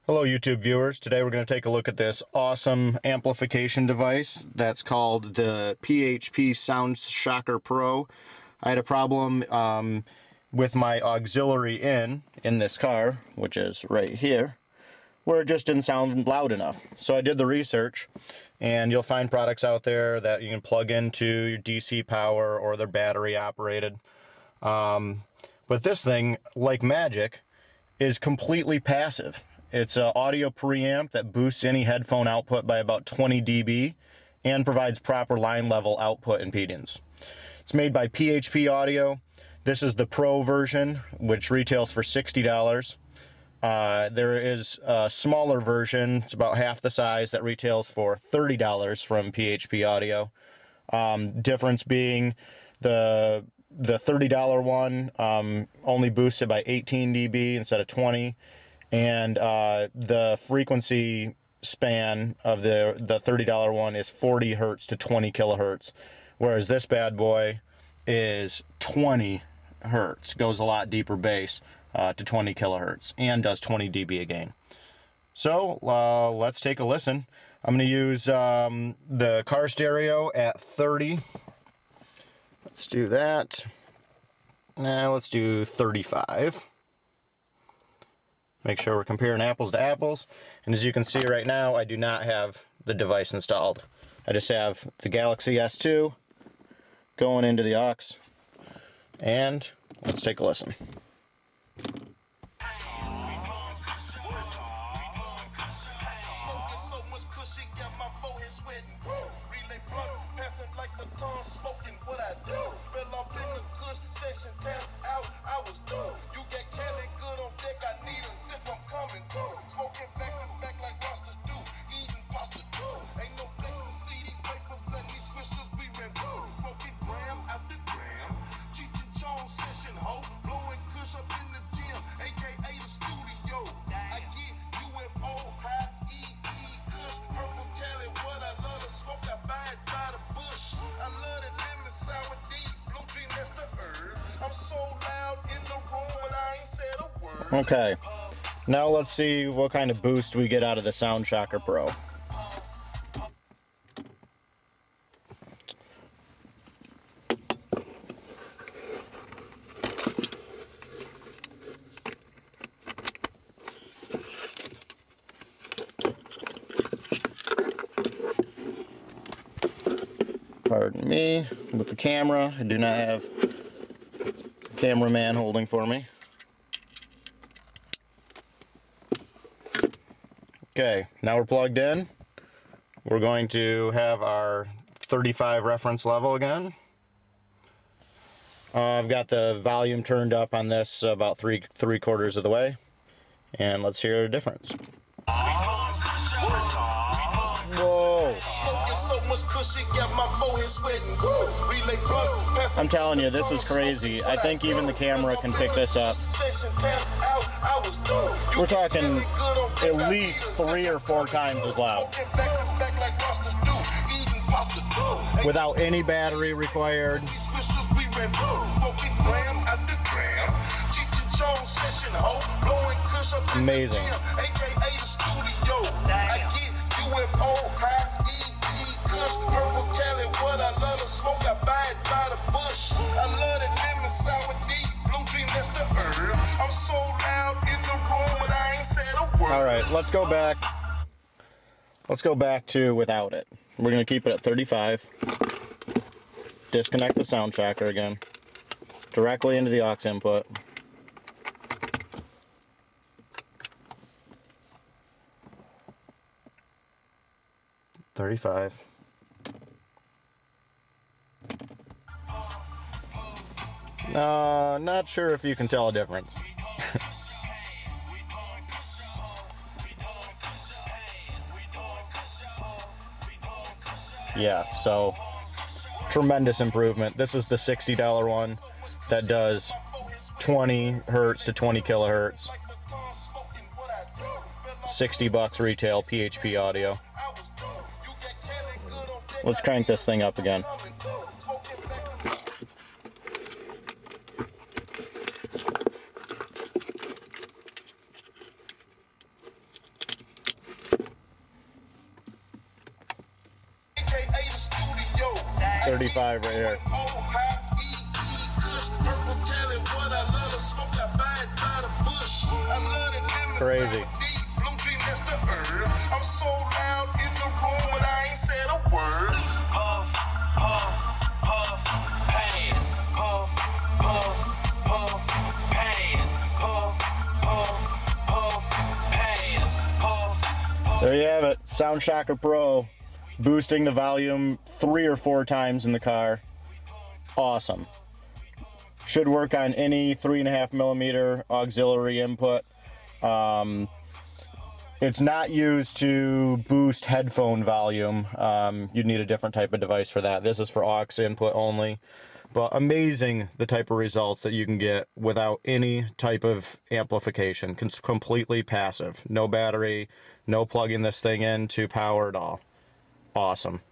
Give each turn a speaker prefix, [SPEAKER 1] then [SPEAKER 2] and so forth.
[SPEAKER 1] Hello YouTube viewers, today we're going to take a look at this awesome amplification device that's called the PHP Sound Shocker Pro. I had a problem with my auxiliary in this car, which is right here, where it just didn't sound loud enough. So I did the research, and you'll find products out there that you can plug into your DC power or they're battery operated. But this thing, like magic, is completely passive. It's an audio preamp that boosts any headphone output by about 20 dB and provides proper line level output impedance. It's made by PHP Audio. This is the Pro version, which retails for $60. There is a smaller version, it's about half the size, that retails for $30 from PHP Audio. Difference being the $30 one only boosts it by 18 dB instead of 20. And the frequency span of the $30 one is 40 hertz to 20 kilohertz, whereas this bad boy is 20 hertz, goes a lot deeper bass to 20 kilohertz, and does 20 dB a gain. So let's take a listen. I'm going to use the car stereo at 30. Let's do that. Now let's do 35. Make sure we're comparing apples to apples. And as you can see right now, I do not have the device installed. I just have the Galaxy S2 going into the aux. And let's take a listen. Okay, now let's see what kind of boost we get out of the Sound Shocker Pro. Pardon me, with the camera, I do not have a cameraman holding for me. Okay, now we're plugged in. We're going to have our 35 reference level again. I've got the volume turned up on this about three quarters of the way. And let's hear the difference. Whoa! I'm telling you, this is crazy. I think even the camera can pick this up. We're talking at least 3 or 4 times as loud. Without any battery required. Amazing. Alright, let's go back. Let's go back to without it. We're going to keep it at 35. Disconnect the sound tracker again. Directly into the aux input. $35. Not sure if you can tell a difference. Yeah, so tremendous improvement. This is the $60 one that does 20 hertz to 20 kilohertz. $60 retail, PHP Audio. Let's crank this thing up again. 35 right here. Crazy. I'm so loud in the room and I ain't said a word. Puff, puff, puff, pass. Puff, puff, puff, pass. Puff, puff, puff, pass. Puff. There you have it. Sound Shocker Pro. Boosting the volume 3 or 4 times in the car. Awesome. Should work on any 3.5mm auxiliary input. It's not used to boost headphone volume. You'd need a different type of device for that. This is for aux input only. But amazing the type of results that you can get without any type of amplification. It's completely passive. No battery, no plugging this thing in to power at all. Awesome.